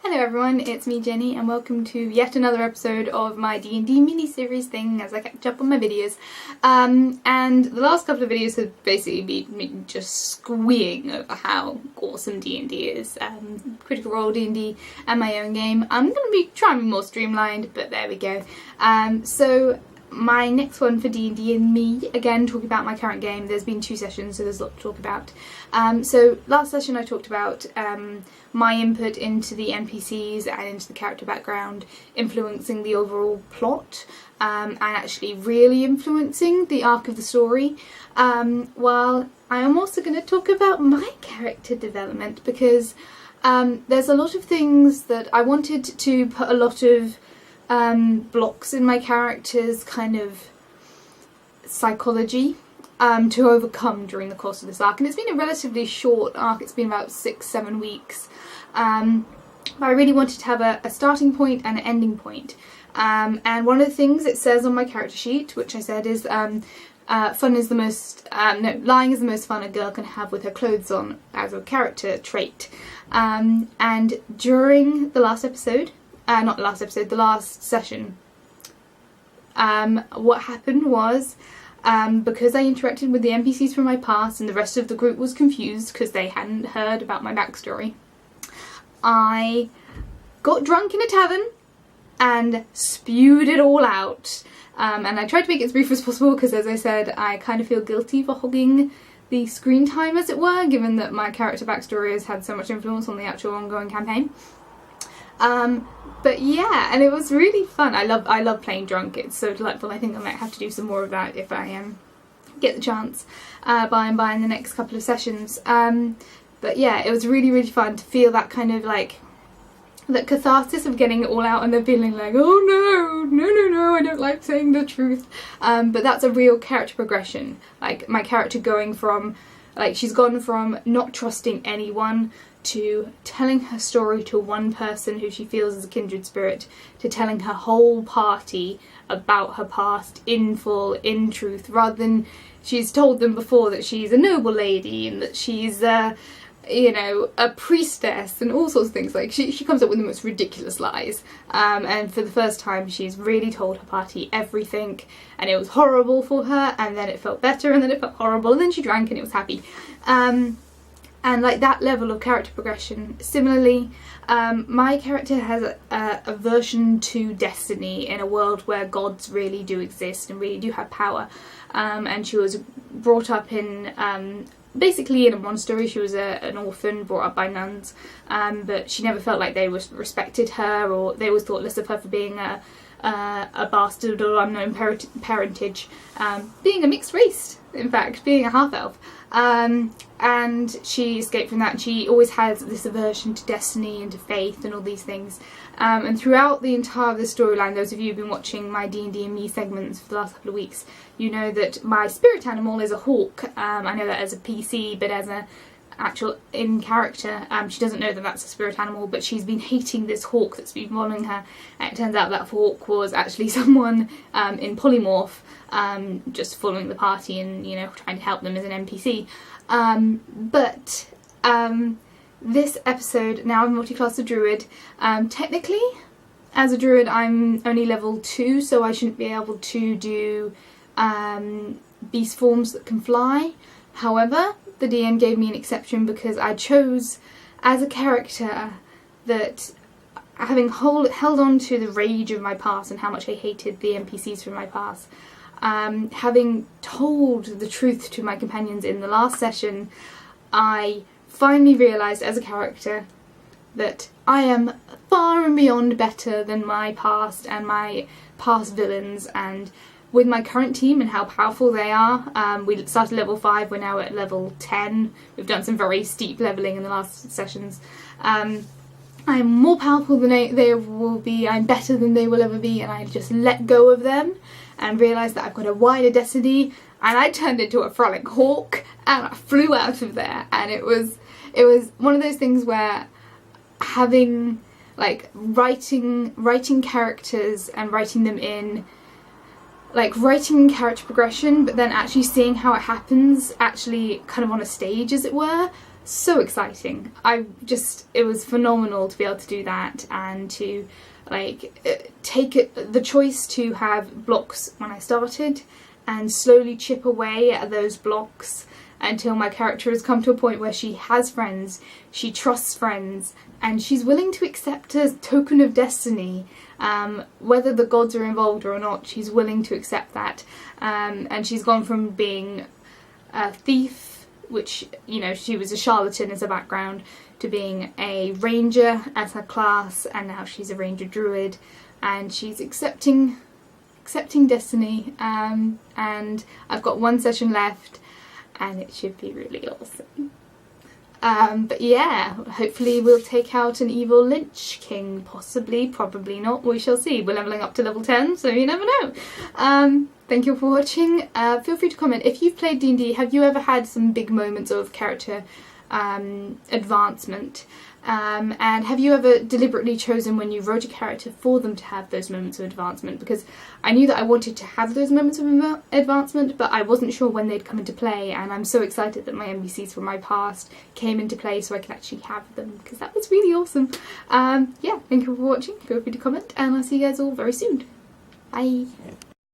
Hello everyone, it's me Jenny and welcome to yet another episode of my D&D mini-series thing as I catch up on my videos. And the last couple of videos have basically been me just squeeing over how awesome D&D is. Critical Role D&D and my own game. I'm going to be trying to be more streamlined, but there we go. So my next one for D&D and me, again talking about my current game. There's been 2 sessions, so there's a lot to talk about. So last session I talked about my input into the NPCs and into the character background influencing the overall plot and actually really influencing the arc of the story. While I am also going to talk about my character development because there's a lot of things that I wanted to put a lot of blocks in my character's kind of psychology to overcome during the course of this arc, and it's been a relatively short arc. It's been about 6-7 weeks, but I really wanted to have a starting point and an ending point. And one of the things it says on my character sheet, which I said is fun is the most lying is the most fun a girl can have with her clothes on as a character trait. And during the last episode, the last session, what happened was, because I interacted with the NPCs from my past and the rest of the group was confused because they hadn't heard about my backstory, I got drunk in a tavern and spewed it all out. And I tried to make it as brief as possible because, as I said, I kind of feel guilty for hogging the screen time, as it were, given that my character backstory has had so much influence on the actual ongoing campaign. But yeah, and it was really fun. I love playing drunk. It's so delightful. I think I might have to do some more of that if I get the chance by and by in the next couple of sessions. But yeah, it was really, really fun to feel that kind of like that catharsis of getting it all out and then feeling like, oh no, I don't like saying the truth. But that's a real character progression. Like my character going from, like, she's gone from not trusting anyone to telling her story to one person who she feels is a kindred spirit, to telling her whole party about her past in full, in truth, rather than she's told them before that she's a noble lady and that she's a priestess and all sorts of things. Like she comes up with the most ridiculous lies, and for the first time she's really told her party everything, and it was horrible for her, and then it felt better, and then it felt horrible, and then she drank and it was happy. And like that level of character progression. Similarly, my character has a aversion to destiny in a world where gods really do exist and really do have power. And she was brought up in, basically in a monastery. She was an orphan brought up by nuns, but she never felt like they respected her, or they always thought less of her for being a bastard or unknown parentage, being a mixed race, in fact, being a half-elf. And she escaped from that, and she always has this aversion to destiny and to faith and all these things. And throughout the entire of the storyline, those of you who've been watching my D&D and me segments for the last couple of weeks, you know that my spirit animal is a hawk. I know that as a PC, but as an actual in character, she doesn't know that that's a spirit animal, but she's been hating this hawk that's been following her, and it turns out that hawk was actually someone in polymorph, just following the party and trying to help them as an NPC. But this episode, now I'm multi-class a druid. Technically as a druid I'm only level 2, so I shouldn't be able to do beast forms that can fly. However, the DM gave me an exception because I chose as a character that, having held on to the rage of my past and how much I hated the NPCs from my past, having told the truth to my companions in the last session, I finally realised as a character that I am far and beyond better than my past and my past villains. And with my current team and how powerful they are, we started level 5, we're now at level 10. We've done some very steep levelling in the last sessions. I'm more powerful than they will be, I'm better than they will ever be, and I just let go of them and realised that I've got a wider destiny, and I turned into a frolic hawk and I flew out of there. And it was one of those things where having, like, writing characters and writing them in, like, writing character progression, but then actually seeing how it happens actually kind of on a stage, as it were, so exciting. It was phenomenal to be able to do that, and to like take the choice to have blocks when I started and slowly chip away at those blocks until my character has come to a point where she has friends, she trusts friends, and she's willing to accept a token of destiny. Whether the gods are involved or not, she's willing to accept that. And she's gone from being a thief, which, you know, she was a charlatan as a background, to being a ranger as her class, and now she's a ranger druid, and she's accepting destiny. And I've got one session left, and it should be really awesome. But yeah, hopefully we'll take out an evil Lynch King, possibly, probably not, we shall see. We're levelling up to level 10, so you never know. Thank you for watching. Feel free to comment. If you've played D&D, have you ever had some big moments of character advancement? And have you ever deliberately chosen when you wrote a character for them to have those moments of advancement? Because I knew that I wanted to have those moments of advancement, but I wasn't sure when they'd come into play, and I'm so excited that my NPCs from my past came into play so I could actually have them, because that was really awesome. Yeah, thank you for watching. Feel free to comment, and I'll see you guys all very soon. Bye!